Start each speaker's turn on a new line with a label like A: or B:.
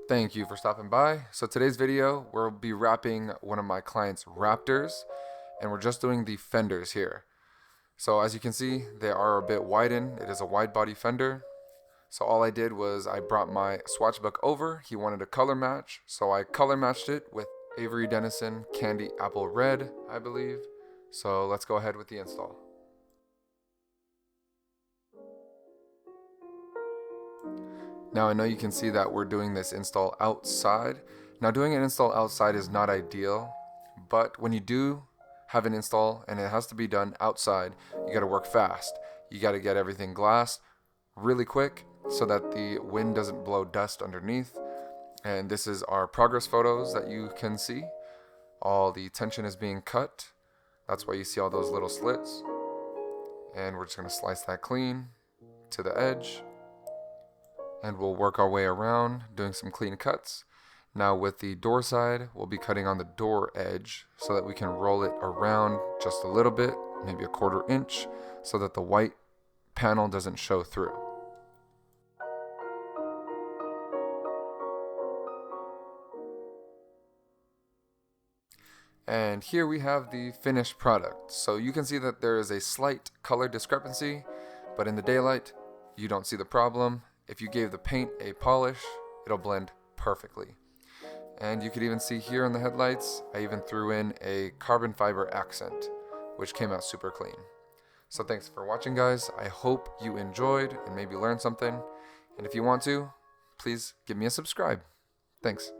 A: Thank you for stopping by. So today's video, we'll be wrapping one of my client's Raptors, and we're just doing the fenders here. So as you can see, they are a bit widened. It is a wide body fender. So all I did was I brought my swatch book over. He wanted a color match, so I color matched it with Avery Dennison Candy Apple Red, I believe. So let's go ahead with the install. Now I know you can see that we're doing this install outside. Now doing an install outside is not ideal, but when you do have an install and it has to be done outside, you gotta work fast. You gotta get everything glassed really quick so that the wind doesn't blow dust underneath. And this is our progress photos that you can see. All the tension is being cut. That's why you see all those little slits. And we're just gonna slice that clean to the edge. And we'll work our way around doing some clean cuts. Now with the door side, we'll be cutting on the door edge so that we can roll it around just a little bit, maybe a 1/4 inch, so that the white panel doesn't show through. And here we have the finished product. So you can see that there is a slight color discrepancy, but in the daylight, you don't see the problem. If you gave the paint a polish, it'll blend perfectly. And you could even see here in the headlights, I even threw in a carbon fiber accent, which came out super clean. So thanks for watching, guys. I hope you enjoyed and maybe learned something. And if you want to, please give me a subscribe. Thanks.